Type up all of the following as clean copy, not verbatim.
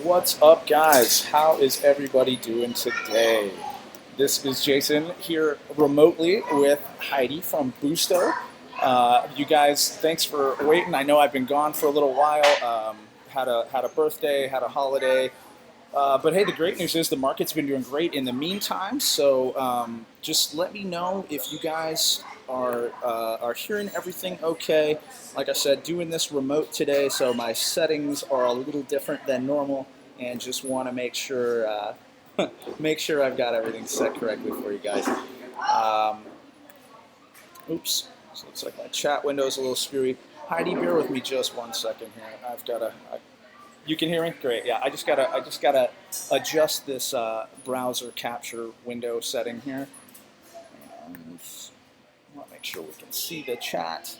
What's up, guys? How is everybody doing today? This is Jason here remotely with Heidi from Boosto. You guys, thanks for waiting. I know I've been gone for a little while. Had a birthday, had a holiday, but hey, the great news is the market's been doing great in the meantime. So just let me know if you guys are hearing everything okay. Like I said, doing this remote today, so my settings are a little different than normal, and just want to make sure I've got everything set correctly for you guys. Oops. So it looks like my chat window is a little screwy. Heidi, bear with me just 1 second here. You can hear me? Great. Yeah, I just gotta adjust this browser capture window setting here. And I want to make sure we can see the chat.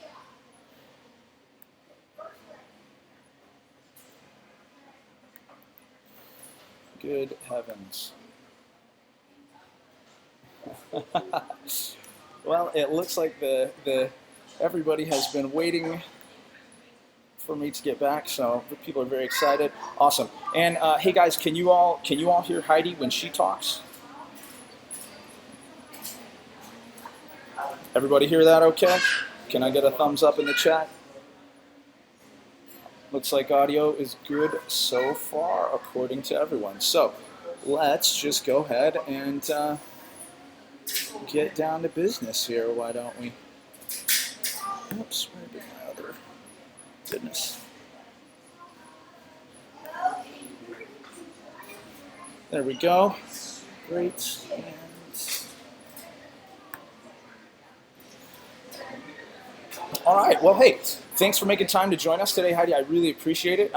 Good heavens. Well, it looks like everybody has been waiting for me to get back, so the people are very excited. Awesome. And hey guys, can you all hear Heidi when she talks? Everybody hear that okay? Can I get a thumbs up in the chat? Looks like audio is good so far according to everyone. So let's just go ahead and get down to business here, why don't we? Oops, where did my other goodness. There we go. Great. And all right. Well, hey, thanks for making time to join us today, Heidi. I really appreciate it.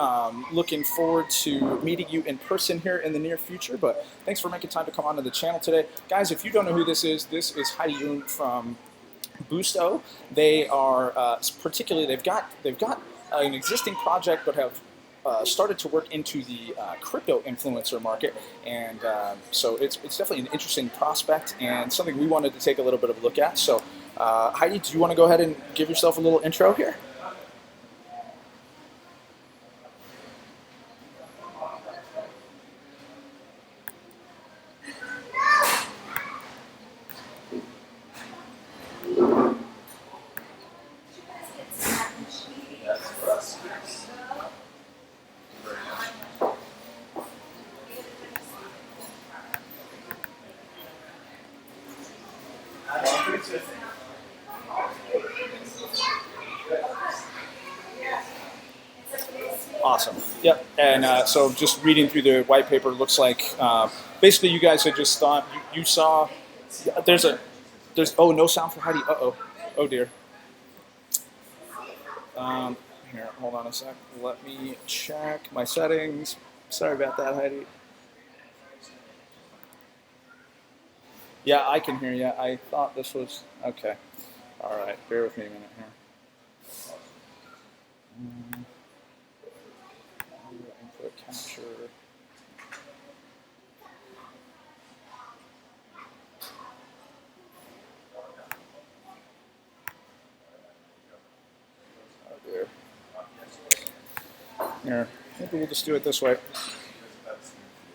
Looking forward to meeting you in person here in the near future. But thanks for making time to come onto the channel today, guys. If you don't know who this is Heidi Yoon from Boosto. They are particularly they've got an existing project, but have started to work into the crypto influencer market, and so it's definitely an interesting prospect and something we wanted to take a little bit of a look at. So, Heidi, do you want to go ahead and give yourself a little intro here? Awesome. Yep. And so just reading through the white paper, looks like basically you guys had just thought you saw there's oh, no sound for Heidi. Oh dear. Here, hold on a sec. Let me check my settings. Sorry about that, Heidi. Yeah, I can hear you. I thought this was okay. All right, bear with me a minute here. Input capture. Oh dear. Here, maybe we'll just do it this way.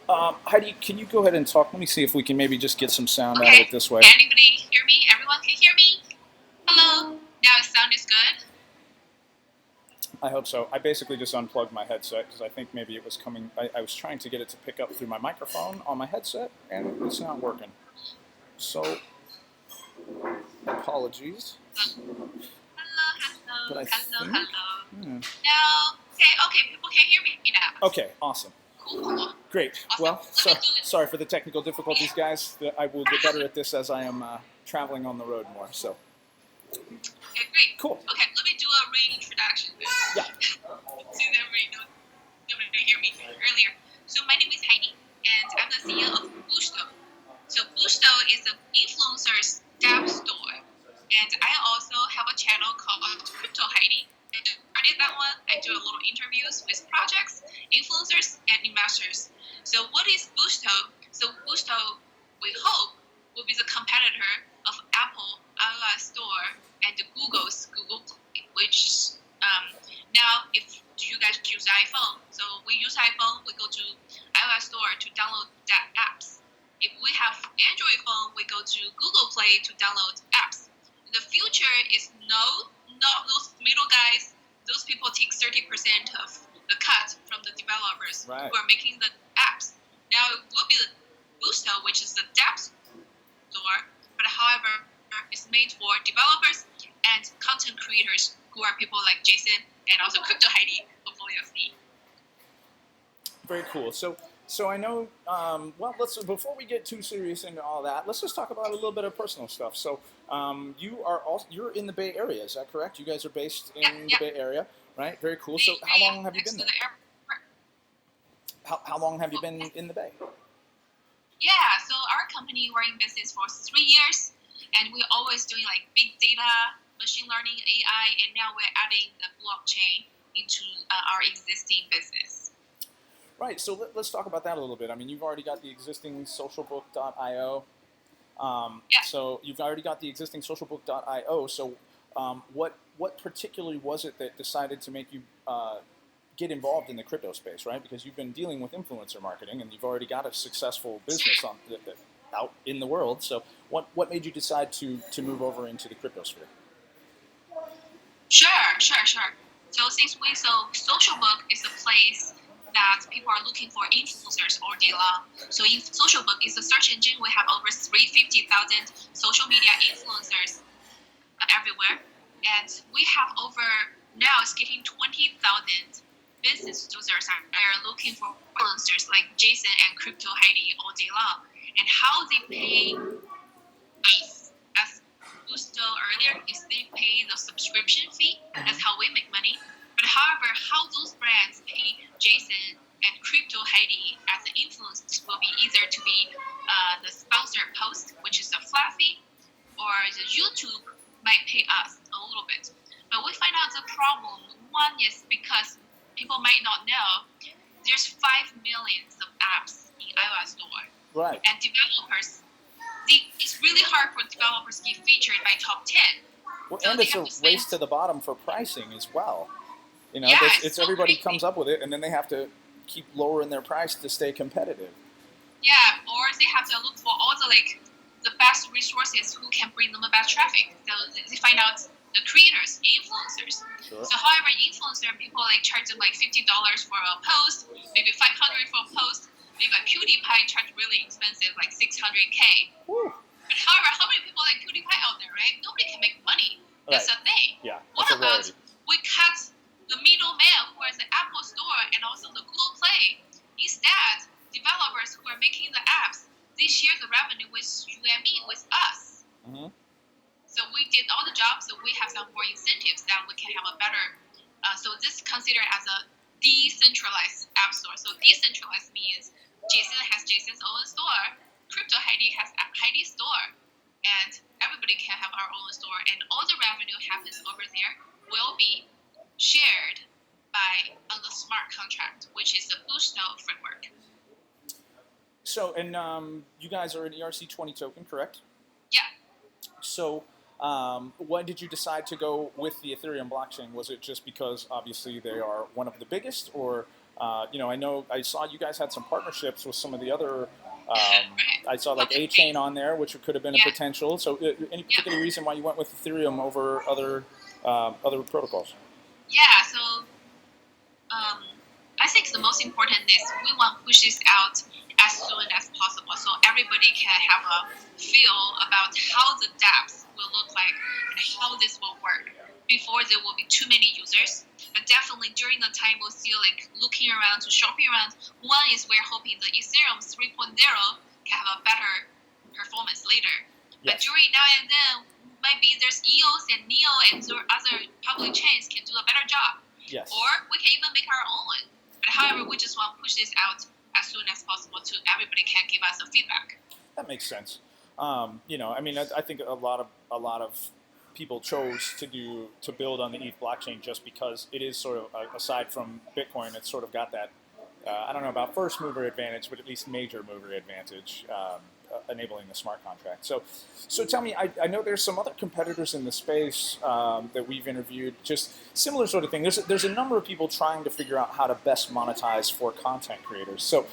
Heidi, can you go ahead and talk? Let me see if we can maybe just get some sound out of it this way. Can anybody hear me? Everyone can hear me? Hello? Now the sound is good? I hope so. I basically just unplugged my headset because I think maybe it was coming. I was trying to get it to pick up through my microphone on my headset, and it's not working. So, apologies. Hello. But I think, No. Okay, people can hear me now. Okay, awesome. Cool. Great. Awesome. Well, sorry for the technical difficulties, guys. I will get better at this as I am traveling on the road more. So. Okay, great. Cool. Okay, let me do a reintroduction then. Yeah. Since nobody hear me earlier. So my name is Heidi, and I'm the CEO of Boosto. So Boosto is an influencer's app store, and I also have a channel called Crypto Heidi. And I did that one. I do a little interviews with projects, influencers, and investors. So what is Boosto? So Boosto, we hope, will be the competitor of Apple iOS Store and Google's Google Play, which now if do you guys use iPhone? So we use iPhone. We go to iOS store to download that apps. If we have Android phone, we go to Google Play to download apps. The future is not those middle guys. Those people take 30% of the cut from the developers who are making the apps. Now it will be the Boosto, which is the app store, but however, it's made for developers and content creators who are people like Jason and also Crypto Heidi, hopefully you'll see. Very cool. So I know. Well, let's before we get too serious into all that, let's just talk about a little bit of personal stuff. So you're in the Bay Area, is that correct? You guys are based in the Bay Area, right? Very cool. So how long have you been there? How long have you been in the Bay? Yeah, so our company, we're in business for 3 years, and we're always doing like big data, machine learning, AI, and now we're adding the blockchain into our existing business. Right, so let's talk about that a little bit. I mean, you've already got the existing socialbook.io. So you've already got the existing socialbook.io. So what particularly was it that decided to make you get involved in the crypto space, right? Because you've been dealing with influencer marketing and you've already got a successful business out in the world. So what made you decide to move over into the crypto sphere? Sure. So Socialbook is a place that people are looking for influencers all day long. So in Socialbook is a search engine. We have over 350,000 social media influencers everywhere. And we have now it's getting 20,000 business users are looking for influencers like Jason and Crypto Heidi all day long. And how they pay us, as Boosto earlier, is they pay the subscription fee. That's how we make money. But however, how those brands pay Jason and Crypto Heidi as the influencers will be either to be the sponsored post, which is a flat fee, or the YouTube might pay us a little bit. But we find out the problem. One is because people might not know there's 5 million of apps in iOS store. Right. And developers, it's really hard for developers to get featured by top 10. Well, so and it's a race to the bottom for pricing as well. You know, it's so everybody crazy. Comes up with it, and then they have to keep lowering their price to stay competitive. Yeah, or they have to look for all the best resources who can bring them the best traffic. So they find out the creators, influencers. Sure. So however, influencer people charge them $50 for a post, maybe $500 for a post. Maybe PewDiePie charge really expensive, like $600K. Woo. But however, how many people like PewDiePie out there, right? Nobody can make money. That's a thing. Yeah. What about we cut the middleman who is the Apple Store and also the Google Play? Instead, developers who are making the apps, they share the revenue with you and me, with us. Mm-hmm. So we did all the jobs, so we have some more incentives that we can have a better. So this is considered as a decentralized app store. So decentralized means Jason has Jason's own store, Crypto Heidi has Heidi's store, and everybody can have our own store, and all the revenue happens over there will be shared on the smart contract, which is the Boosto framework. So, and you guys are an ERC20 token, correct? Yeah. So, when did you decide to go with the Ethereum blockchain? Was it just because obviously they are one of the biggest, or I know I saw you guys had some partnerships with some of the other. I saw like A-Chain on there, which could have been a potential. So, any particular reason why you went with Ethereum over other protocols? Yeah. So, I think the most important is we want to push this out as soon as possible, so everybody can have a feel about how the dApps will look like and how this will work before there will be too many users. But definitely during the time we'll see looking around to shopping around. One is we're hoping the Ethereum 3.0 can have a better performance later. Yes. But during now and then, maybe there's EOS and NEO and other public chains can do a better job. Yes. Or we can even make our own. But however, we just want to push this out as soon as possible so everybody can give us a feedback. That makes sense. I think a lot of people chose to build on the ETH blockchain just because it is sort of, aside from Bitcoin, it's sort of got that, I don't know about first mover advantage, but at least major mover advantage. enabling the smart contract. So tell me, I know there's some other competitors in the space that we've interviewed, just similar sort of thing. There's a number of people trying to figure out how to best monetize for content creators. So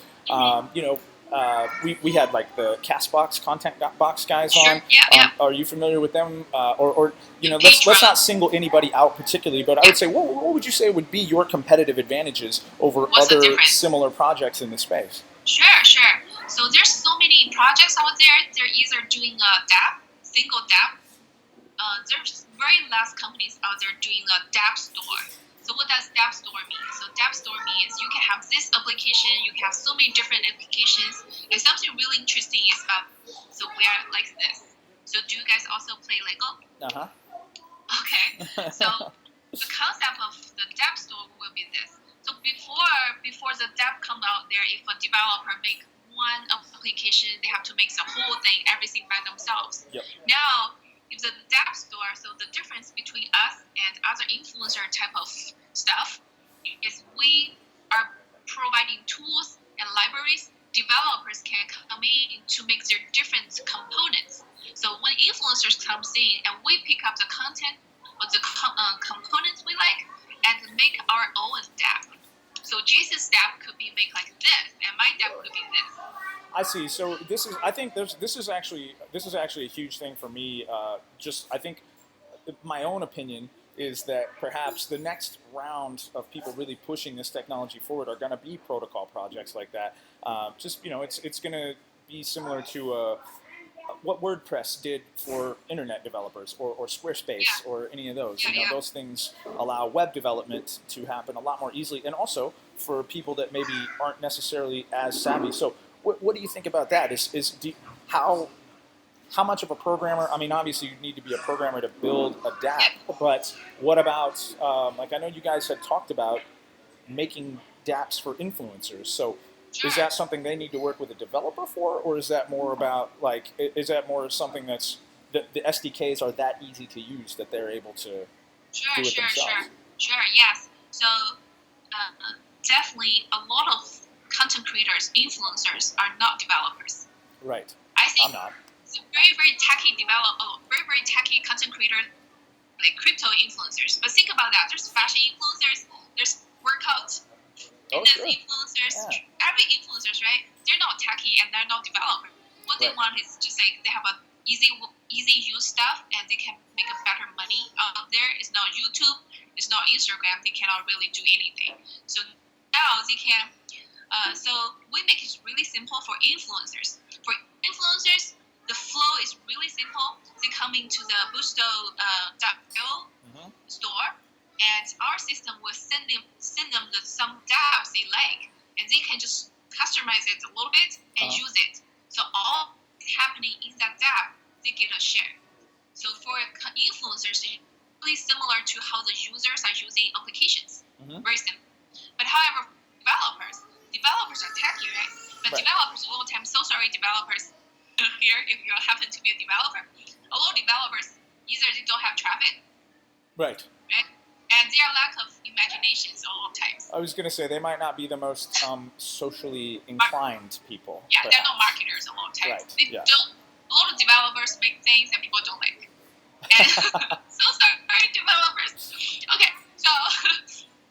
we had like the Castbox content box guys Sure. on. Yeah. Are you familiar with them? Or let's not single anybody out particularly, but I would say what would you say would be your competitive advantages over other similar projects in the space? Sure. So there's so many projects out there. They're either doing a dApp, single dApp. There's very less companies out there doing a dApp store. So what does dApp store mean? So dApp store means you can have this application, you can have so many different applications. And something really interesting is so we are like this. So do you guys also play Lego? Okay. So the concept of the dApp store will be this. So before the dApp come out there, if a developer make one application, they have to make the whole thing, everything by themselves. Yep. Now, if the dApp store, so the difference between us and other influencer type of stuff is we are providing tools and libraries. Developers can come in to make their different components. So when influencers comes in and we pick up the content or the components we like and make our own dApp. So Jason's dApp could be made like this, and my dApp could be this. I see. So I think this is actually a huge thing for me. I think my own opinion is that perhaps the next round of people really pushing this technology forward are going to be protocol projects like that. It's going to be similar to what WordPress did for internet developers, or Squarespace, or any of those. Those things allow web development to happen a lot more easily, and also for people that maybe aren't necessarily as savvy. So what do you think about that? How much of a programmer? I mean, obviously you need to be a programmer to build a dApp, but what about I know you guys had talked about making dApps for influencers. So is that something they need to work with a developer for, or is that more about is that more something that's the SDKs are that easy to use that they're able to do it themselves? Sure. Yes. So definitely a lot of content creators, influencers are not developers. Right. I think I'm not. It's very techy very techy content creators, like crypto influencers. But think about that. There's fashion influencers. There's workout fitness influencers. Yeah. Every influencers, right? They're not techy and they're not developers. What they want is just like they have a easy use stuff and they can make a better money out there. It's not YouTube. It's not Instagram. They cannot really do anything. So now they can. So we make it really simple for influencers. For influencers, the flow is really simple. They come into the Boosto.io store, and our system will send them some dApps they like, and they can just customize it a little bit and use it. So all is happening in that dApp, they get a share. So for influencers, it's really similar to how the users are using applications. Very simple. But however, developers are techy, right? But developers all the time, so sorry developers here, if you happen to be a developer, a lot of developers, either they don't have traffic. Right? And their lack of imaginations a lot of times. I was going to say, they might not be the most socially inclined people. Yeah, they're not marketers a lot of times. Right. A lot of developers make things that people don't like. And so sorry, developers. Okay, so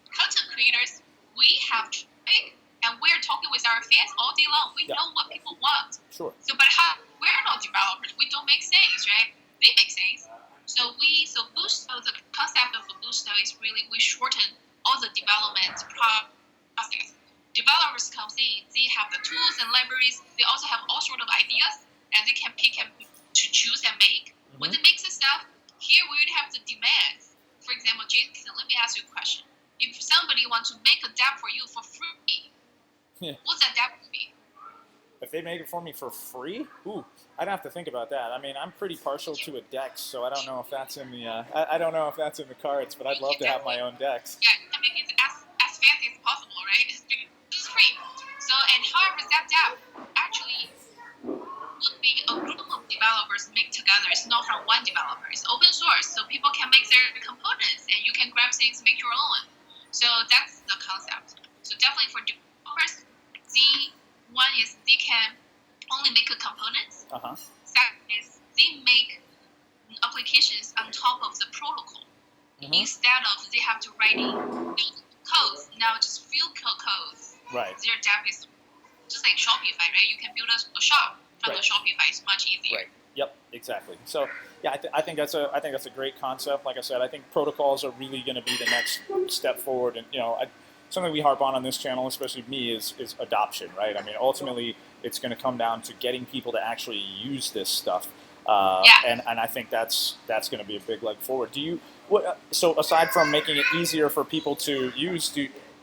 content creators, we have traffic, and we're talking with our fans all day long. We know what people want. Sure. So, but we're not developers. We don't make things, right? They make things. So Boosto, the concept of the Boosto is really we shorten all the development process. Developers come in, they have the tools and libraries. They also have all sort of ideas, and they can pick and to choose and make. When they make the stuff, here we would have the demands. For example, Jason, let me ask you a question. If somebody wants to make a dApp for you for free, what's that dApp would be? If they make it for me for free, I'd have to think about that. I mean, I'm pretty partial to a DEX, so I don't know if that's in the I don't know if that's in the cards, but I'd love to have my own DEX. Yeah, I mean it's as fancy as possible, right? It's free. So, and however that dApp actually would be a group of developers make together. It's not from one developer. It's open source, so people can make their components, and you can grab things, make your own. So that's the concept. So definitely for developers, one is they can only make a components, Second is they make applications on top of the protocol. Instead of they have to write in codes, now just few codes. Right. Their dApp is just like Shopify, right? You can build a shop from the Shopify. It's much easier. Right. Yep. Exactly. So yeah, I think that's a great concept. Like I said, I think protocols are really going to be the next step forward, and something we harp on this channel, especially me, is adoption, right? I mean, ultimately, it's going to come down to getting people to actually use this stuff, and I think that's going to be a big leg forward. So aside from making it easier for people to use,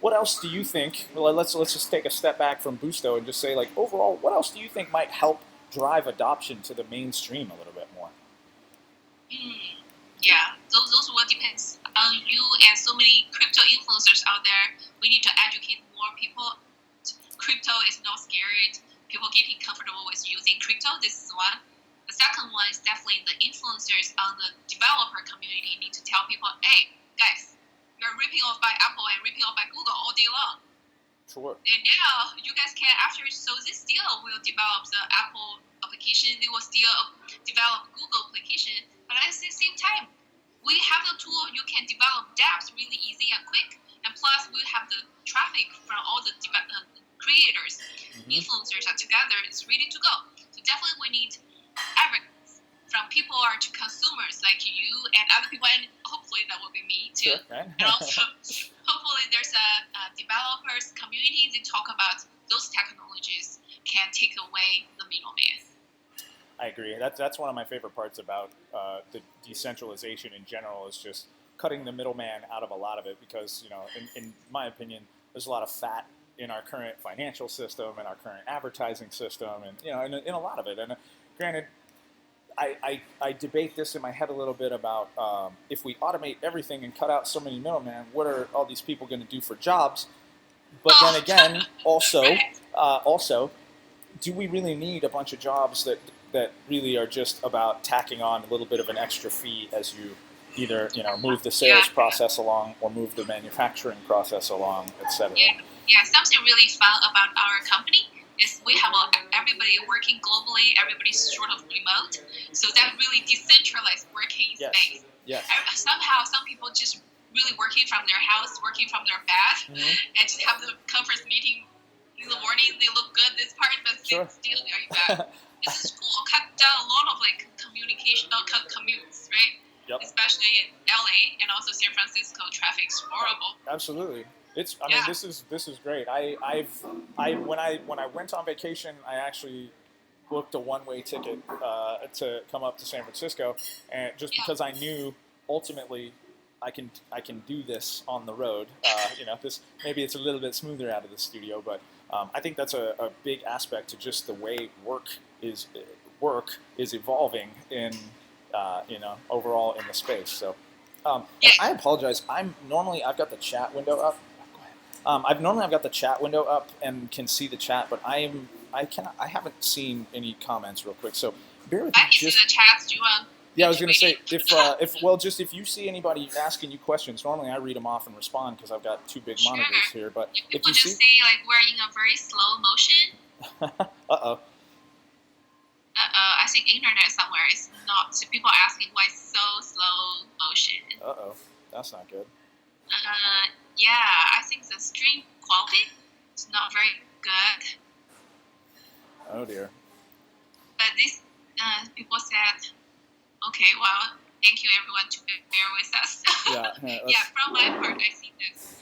what else do you think? Well, let's just take a step back from Boosto and just say, like, overall, what else do you think might help drive adoption to the mainstream a little bit more? Yeah, those will depend on you and so many crypto influencers out there. We need to educate more people. Crypto is not scary. People getting comfortable with using crypto. This is one. The second one is definitely the influencers on the developer community need to tell people, hey, guys, you're ripping off by Apple and ripping off by Google all day long. Sure. And now you guys can, after, so this still will develop the Apple application. They will still develop Google application. But at the same time, we have the tool. You can develop dApps really easy and quick. And plus, we have the traffic from all the creators, influencers are together. It's ready to go. So definitely we need advocates from people to consumers like you and other people, and hopefully that will be me too. Sure, right? And also, hopefully there's a developers community that talk about those technologies can take away the middleman. I agree. That's one of my favorite parts about the decentralization in general, is just cutting the middleman out of a lot of it, because in my opinion, there's a lot of fat in our current financial system and our current advertising system, and in a lot of it. And granted, I debate this in my head a little bit about if we automate everything and cut out so many middlemen, what are all these people going to do for jobs? But then again, also, do we really need a bunch of jobs that really are just about tacking on a little bit of an extra fee as you either move the sales process along or move the manufacturing process along, etc.? Yeah, something really fun about our company is we have everybody working globally. Everybody's sort of remote, so that really decentralized working space. Yes. Somehow, some people just really working from their house, working from their bed, and just have the conference meeting in the morning. They look good this part, but still they're in bed. This is cool. Cut down a lot of communication commutes, right? Yep. Especially in LA and also San Francisco, traffic's horrible. Absolutely. I mean, this is great. When I went on vacation, I actually booked a one-way ticket to come up to San Francisco, and just because I knew ultimately I can do this on the road. Maybe it's a little bit smoother out of the studio, but I think that's a big aspect to just the way work is evolving in overall in the space. So I apologize. I've got the chat window up. I've got the chat window up and can see the chat, but I haven't seen any comments real quick. So bear with me. I can see the chats. Do you want? Yeah, I was going to say if you see anybody asking you questions, normally I read them off and respond because I've got two big monitors here. But if you just say we're in a very slow motion. Uh-oh. I think internet somewhere is not. So people are asking why it's so slow motion. Uh-oh, that's not good. Yeah, I think the stream quality is not very good. Oh dear. But this people said, okay, well, thank you everyone to bear with us. Yeah, from my part, I see this.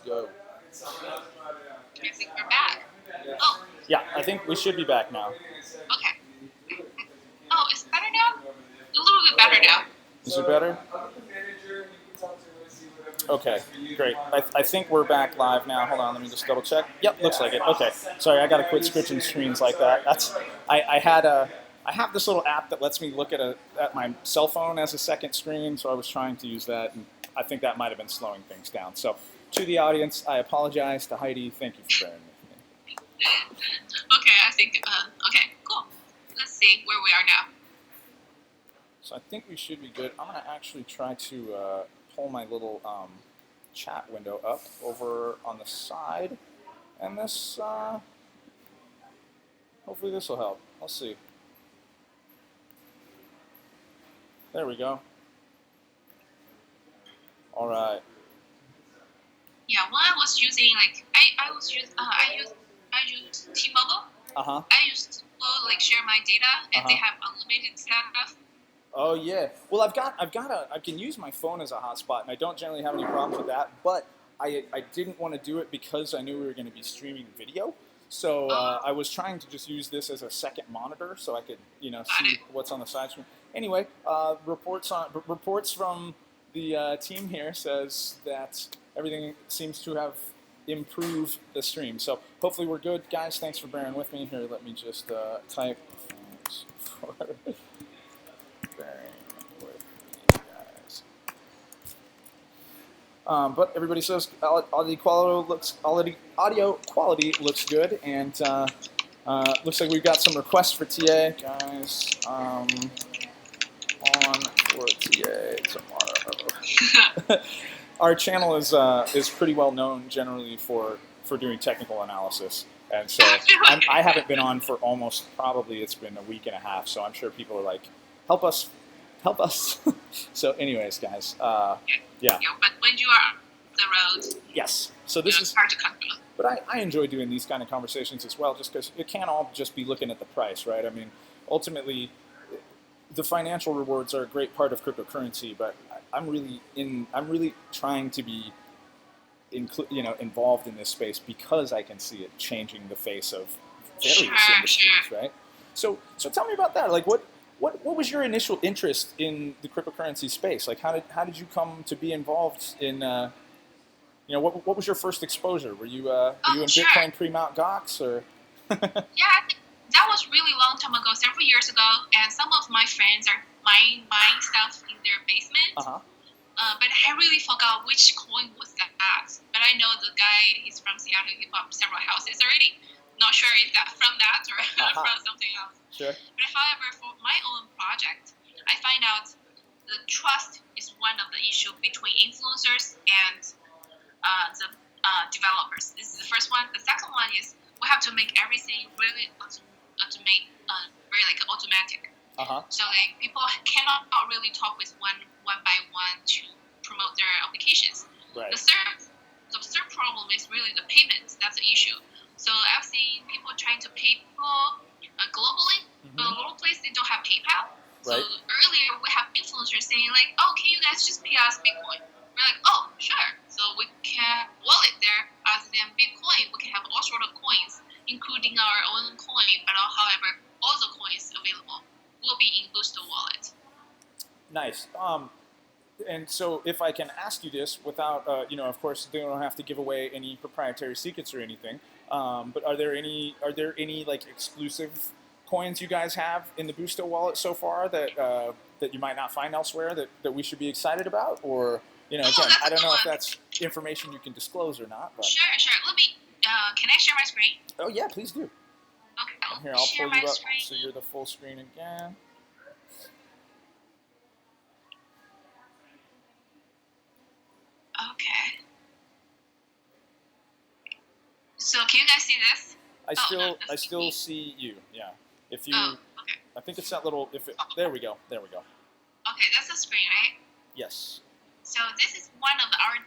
Go. I think we're back. Oh. Yeah, I think we should be back now. Okay. Oh, is it better now? A little bit better now. Is it better? Okay, great. I think we're back live now. Hold on, let me just double check. Yep, looks like it. Okay. Sorry, I got to quit switching screens like that. I have this little app that lets me look at my cell phone as a second screen, so I was trying to use that, and I think that might have been slowing things down. So, to the audience, I apologize. To Heidi, thank you for bearing with me. Okay, I think, okay, cool. Let's see where we are now. So I think we should be good. I'm going to actually try to pull my little chat window up over on the side, and this hopefully this will help. Let's see. There we go. All right. Yeah, when I was using I use T-Mobile. Uh-huh. I used to share my data, and they have unlimited stuff. Oh yeah. Well, I can use my phone as a hotspot, and I don't generally have any problems with that. But I didn't want to do it because I knew we were going to be streaming video. So I was trying to just use this as a second monitor, so I could see what's on the side screen. Anyway, reports from the team here says that everything seems to have improved the stream. So hopefully we're good, guys. Thanks for bearing with me here. Let me just type. Thanks for bearing with me, guys. But everybody says audio quality looks good, and looks like we've got some requests for TA, guys. On for TA tomorrow. Our channel is pretty well known generally for doing technical analysis, and so I haven't been on for almost probably it's been a week and a half. So I'm sure people are like, help us. So, anyways, guys, yeah. Yeah, but when you are on the road, yes. So this is hard to control. But I enjoy doing these kind of conversations as well, just because it can't all just be looking at the price, right? I mean, ultimately, the financial rewards are a great part of cryptocurrency, but I'm really trying to be involved in this space because I can see it changing the face of various industries, right? So tell me about that. Like, what was your initial interest in the cryptocurrency space? Like, how did you come to be involved in what was your first exposure? Were you in Bitcoin pre-Mt. Gox or? Yeah, I think that was really long time ago, several years ago, and some of my friends are buying stuff in their basement. But I really forgot which coin was that. But I know the guy, he's from Seattle, he bought several houses already. Not sure if that's from that or from something else. Sure. But however, for my own project, I find out the trust is one of the issue between influencers and the developers. This is the first one. The second one is we have to make everything really very automatic. So people cannot really talk with one by one to promote their applications. Right. The third problem is really the payments. That's the issue. So I've seen people trying to pay people globally, but a lot of places they don't have PayPal. So earlier we have influencers saying like, oh, can you guys just pay us Bitcoin? We're like, oh, sure. So we can wallet there other than Bitcoin. We can have all sorts of coins, including our own coin. But however, all the coins available will be in Boosto wallet. Nice. And so, if I can ask you this without, of course, they don't have to give away any proprietary secrets or anything. But are there any like exclusive coins you guys have in the Boosto wallet so far that you might not find elsewhere that we should be excited about? Or again, I don't know if that's information you can disclose or not. But. Sure. Let me. Can I share my screen? Oh yeah, please do. Okay. And here, I'll pull you up so you're the full screen again. Okay. So can you guys see this? I still see you. Yeah. If you, okay. I think it's that little. There we go. Okay, that's the screen, right? Yes. So this is one of our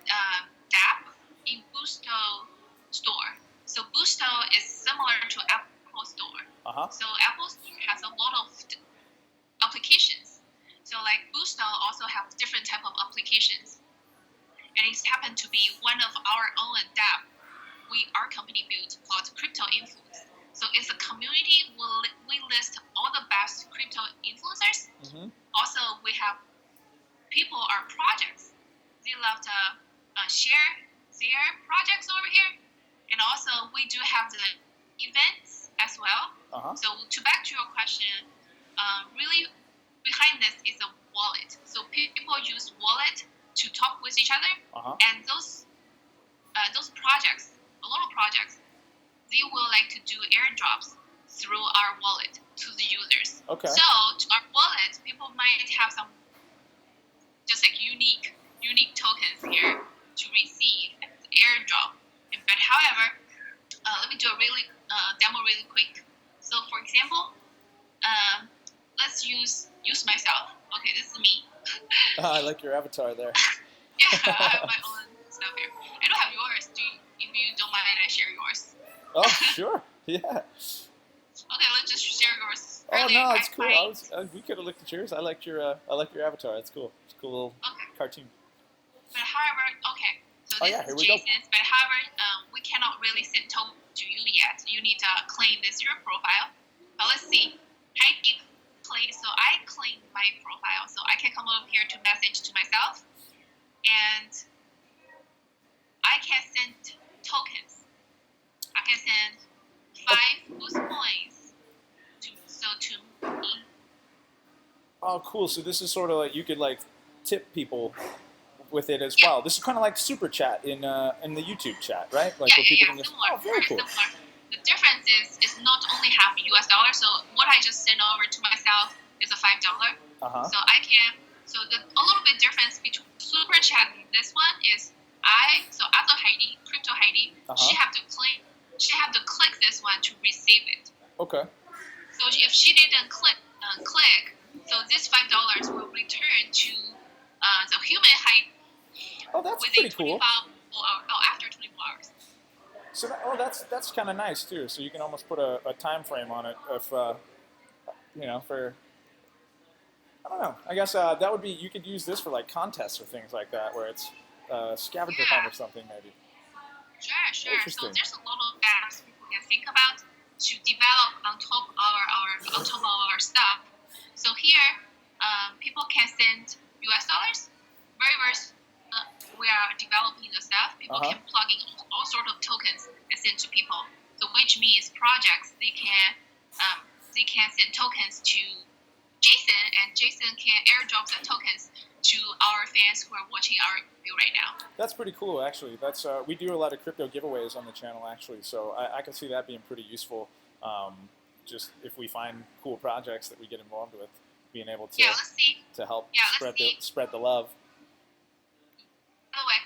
dApp in Boosto Store. So Boosto is similar to Apple Store. So Apple Store has a lot of applications. So like Boosto also has different type of applications. And it happened to be one of our own dApp our company built called Crypto Influence. So it's a community we list all the best crypto influencers. Also, we have people or projects. They love to share their projects over here. And also, we do have the events as well. So back to your question, really behind this is a wallet. So people use wallet to talk with each other. And those projects, a lot of projects, they will like to do airdrops through our wallet to the users. Okay. So to our wallet, people might have some just like unique tokens here to receive however, let me do a really demo really quick. So for example, let's use myself. Okay, this is me. I like your avatar there. Yeah, I have my own stuff here. I don't have yours. If you don't mind, I share yours. Oh, sure. Yeah. Okay, let's just share yours. Oh Really, no, it's cool. We could have looked at yours. I like your avatar. It's cool. It's a cool little cartoon. But however, okay. So Oh this yeah, is here we go. Jason's. But however, we cannot really send token to you yet. You need to claim this your profile. But let's see. Heidi claimed. So I claimed my profile. So I can come over here to message to myself, and I can send tokens. I can send 5 boost points to me. Oh, cool. So this is sort of like you could like tip people with it as well. This is kind of like super chat in the YouTube chat, right? Like where people can just very cool. Similar. The difference is it's not only half US dollar. So what I just sent over to myself is a $5. So I can. So a little bit difference between super chat and this one is so as a Heidi, crypto Heidi, she have to click this one to receive it. Okay. So if she didn't click, so this $5 will return to the human Heidi. Oh, that's within pretty cool. After 24 hours. So that's kind of nice too. So you can almost put a time frame on it if for I don't know. I guess that would be you could use this for like contests or things like that where it's scavenger hunt or something maybe. Sure. So there's a lot of apps people can think about to develop on top of our stuff. So here, people can send US dollars. We are developing the stuff. People can plug in all sorts of tokens and send to people. So which means projects they can send tokens to Jason, and Jason can airdrop the tokens to our fans who are watching our review right now. That's pretty cool, actually. That's we do a lot of crypto giveaways on the channel, actually. So I can see that being pretty useful. Just if we find cool projects that we get involved with, being able to help spread the love. By the way,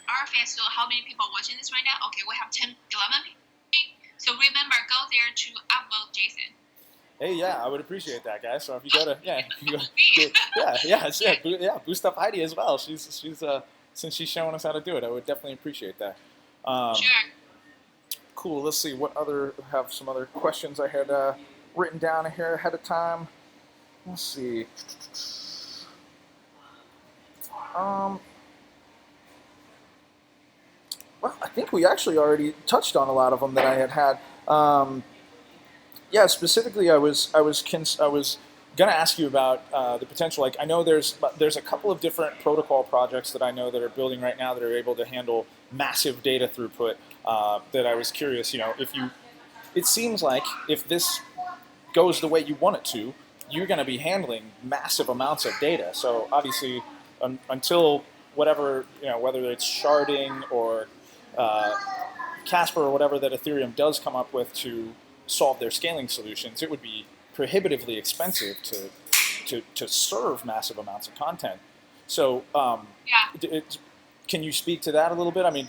our fans, so how many people are watching this right now? Okay, we have 10, 11 people. So remember, go there to upvote Jason. Hey, yeah, I would appreciate that, guys. So if you go to boost up Heidi as well. She's since she's showing us how to do it, I would definitely appreciate that. Sure. Cool. Let's see what have some other questions I had written down here ahead of time. Let's see. Well, I think we actually already touched on a lot of them that I had. Yeah, specifically, I was gonna ask you about the potential. Like, I know there's a couple of different protocol projects that I know that are building right now that are able to handle massive data throughput. That I was curious, it seems like if this goes the way you want it to, you're going to be handling massive amounts of data. So obviously, until whatever, whether it's sharding or Casper or whatever that Ethereum does come up with to solve their scaling solutions, it would be prohibitively expensive to serve massive amounts of content. So can you speak to that a little bit? I mean,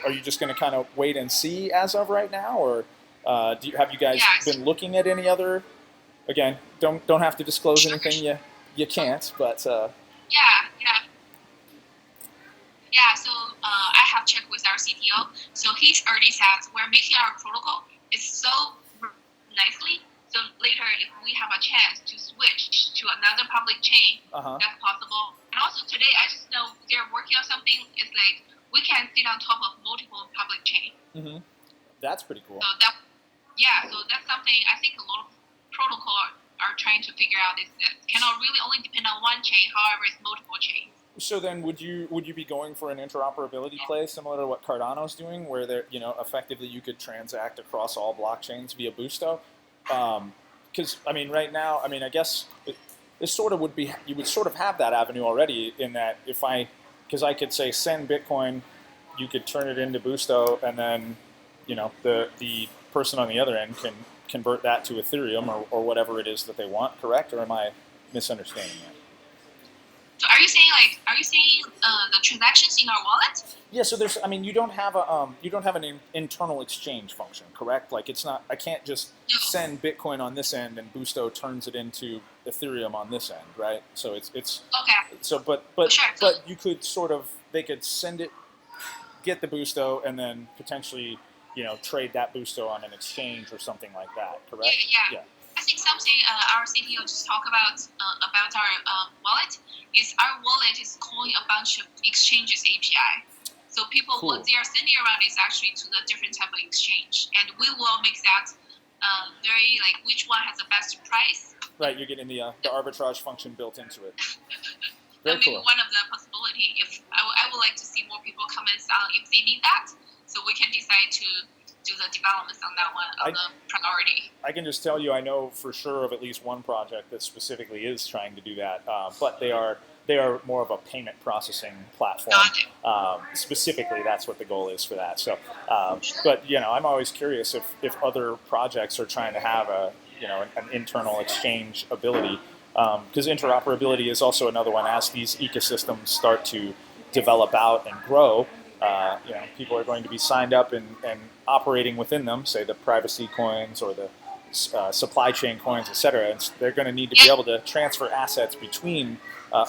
are you just going to kind of wait and see as of right now, or have you guys been looking at any other? Again, don't have to disclose anything you can't, but So I have checked with our CTO. So he's already said we're making our protocol so nicely. So later, if we have a chance to switch to another public chain, that's possible. And also today, I just know they're working on something. It's like we can sit on top of multiple public chains. Mm-hmm. That's pretty cool. So that's something I think a lot of protocol are trying to figure out. Is that cannot really only depend on one chain. However, it's multiple chains. So then, would you be going for an interoperability play similar to what Cardano's doing, where they're effectively you could transact across all blockchains via Boosto? Because I mean, right now, I guess this sort of would be you would sort of have that avenue already in that because I could say send Bitcoin, you could turn it into Boosto, and then the person on the other end can convert that to Ethereum or whatever it is that they want. Correct? Or am I misunderstanding that? So are you saying the transactions in our wallet? Yeah, so there's, I mean, you don't have an internal exchange function, correct? Like it's not, I can't just No. send Bitcoin on this end and Boosto turns it into Ethereum on this end, right? So it's Okay. so, but Sure. but you could they could send it, get the Boosto, and then potentially, trade that Boosto on an exchange or something like that, correct? Yeah. I think something our CTO just talked about our wallet is our wallet is calling a bunch of exchanges API. So people, Cool. what they are sending around is actually to the different type of exchange, and we will make that very like which one has the best price. Right, you're getting the arbitrage function built into it. That Very may be cool. one of the possibility. If I would like to see more people come and sell if they need that, so we can decide to do the developments on that one on the priority. I can just tell you, I know for sure of at least one project that specifically is trying to do that, but they are more of a payment processing platform. Got it. Specifically, that's what the goal is for that. So, but I'm always curious if other projects are trying to have an internal exchange ability, because interoperability is also another one. As these ecosystems start to develop out and grow, people are going to be signed up and operating within them, say the privacy coins or the supply chain coins, etc. And they're going to need to be able to transfer assets between,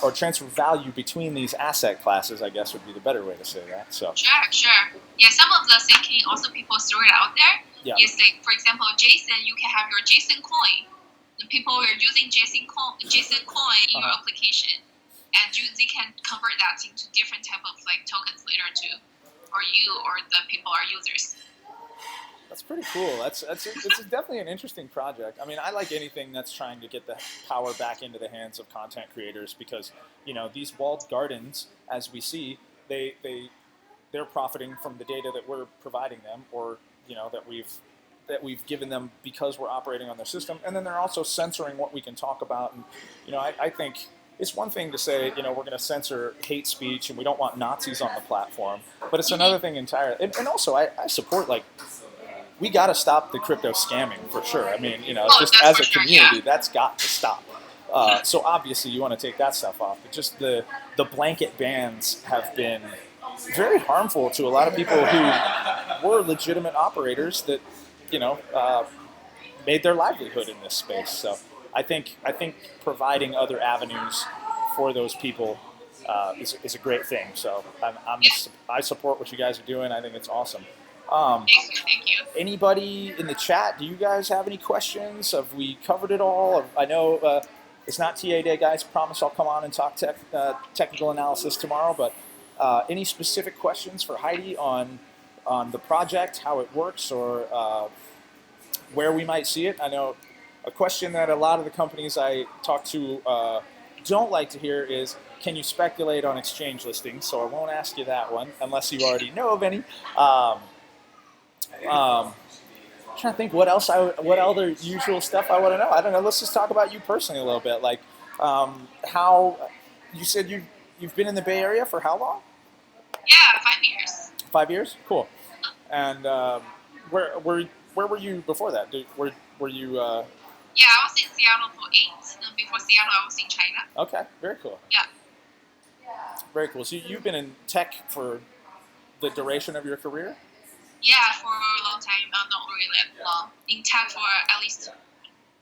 or transfer value between these asset classes, I guess would be the better way to say that. So. Sure. Yeah, some of the thinking also people throw it out there is like, for example, JSON, you can have your JSON coin. And people are using JSON coin in your application. And they can convert that into different type of like tokens later too, or you or the people are users. That's pretty cool. It's definitely an interesting project. I mean, I like anything that's trying to get the power back into the hands of content creators, because these walled gardens, as we see, they're profiting from the data that we're providing them, or that we've given them because we're operating on their system, and then they're also censoring what we can talk about. And I think it's one thing to say, we're going to censor hate speech and we don't want Nazis on the platform, but it's another thing entirely. And also, I support, like, we got to stop the crypto scamming for sure. I mean, just as a community, that's got to stop. So obviously, you want to take that stuff off. But just the blanket bans have been very harmful to a lot of people who were legitimate operators that made their livelihood in this space. So I think providing other avenues for those people is a great thing. So I support what you guys are doing. I think it's awesome. Thank you. Anybody in the chat? Do you guys have any questions? Have we covered it all? I know it's not TA Day, guys. Promise I'll come on and talk technical analysis tomorrow. But any specific questions for Heidi on the project, how it works, or where we might see it? I know a question that a lot of the companies I talk to don't like to hear is, can you speculate on exchange listings? So I won't ask you that one unless you already know of any. I'm trying to think what other usual stuff I want to know. I don't know. Let's just talk about you personally a little bit. Like, how you said you've been in the Bay Area for how long? Yeah, 5 years. 5 years? Cool. And where were you before that? Were you? Yeah, I was in Seattle for 8. And before Seattle, I was in China. Okay, very cool. Yeah. Very cool. So you've been in tech for the duration of your career? Yeah, for a long time. Not really that long. In tech for at least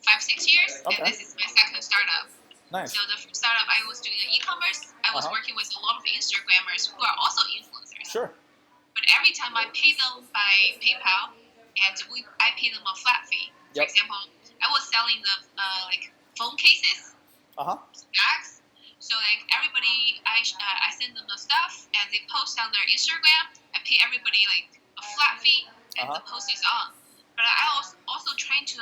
5-6 years. Okay. And this is my second startup. Nice. So the first startup, I was doing e-commerce. I was working with a lot of Instagrammers who are also influencers. Sure. But every time I pay them by PayPal, and I pay them a flat fee. For example, I was selling the phone cases, bags. So like everybody, I send them the stuff, and they post on their Instagram. I pay everybody like a flat fee, and the post is on. But I was also trying to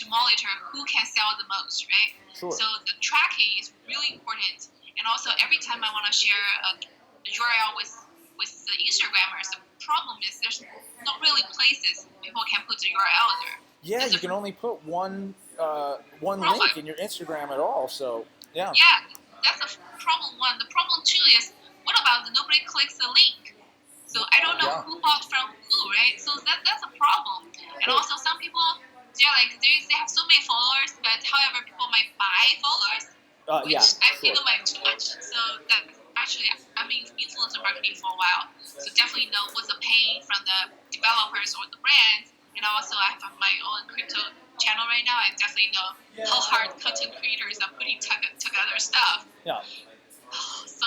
monitor who can sell the most, right? Sure. So the tracking is really important. And also every time I want to share a URL with the Instagrammers, the problem is there's not really places people can put the URL there. Yeah, you can only put one link in your Instagram at all. So yeah. Yeah, that's the problem one. The problem two is, what about nobody clicks the link? So I don't know who bought from who, right? So that's a problem. And also some people, they have so many followers, but however people might buy followers. which Yeah, I sure. feel like too much. So that actually, I'm in influencer marketing for a while, so definitely know what's the pain from the developers or the brands. And also, I have my own crypto channel right now. I definitely know how hard content creators are putting together stuff. Yeah. So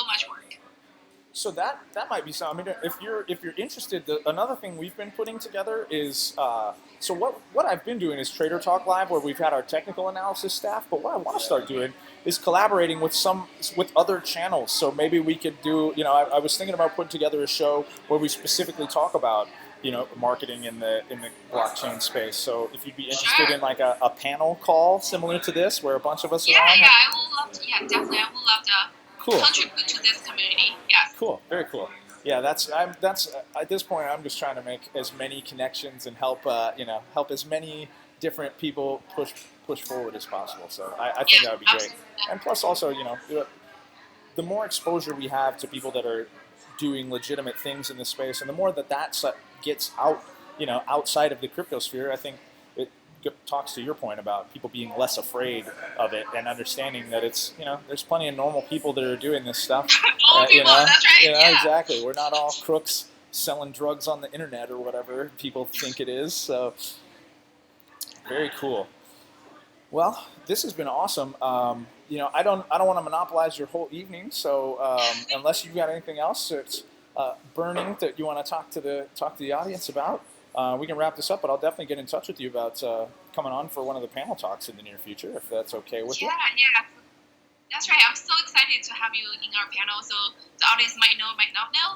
much work. So that might be something. I mean, if you're interested, another thing we've been putting together is so what I've been doing is Trader Talk Live, where we've had our technical analysis staff. But what I want to start doing is collaborating with other channels. So maybe we could do. I was thinking about putting together a show where we specifically talk about marketing in the blockchain space. So if you'd be interested in like a panel call similar to this, where a bunch of us are on. I would love to. Yeah, definitely, I would love to. Cool. Contribute to this community. Yes. Cool. Very cool. Yeah, that's at this point I'm just trying to make as many connections and help help as many different people push forward as possible. So I think that would be great. And plus also the more exposure we have to people that are doing legitimate things in this space, and the more that gets out outside of the crypto sphere, I think it talks to your point about people being less afraid of it and understanding that it's there's plenty of normal people that are doing this stuff. That's right. Exactly. We're not all crooks selling drugs on the internet or whatever people think it is. So very cool. Well, this has been awesome. I don't want to monopolize your whole evening. So unless you've got anything else that's burning that you want to talk to the audience about. We can wrap this up, but I'll definitely get in touch with you about coming on for one of the panel talks in the near future, if that's okay with you. Yeah. That's right. I'm so excited to have you in our panel. So the audience might know, might not know.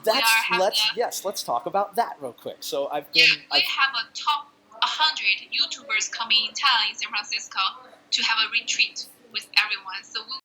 Let's talk about that real quick. So we have a top 100 YouTubers coming in town in San Francisco to have a retreat with everyone. So we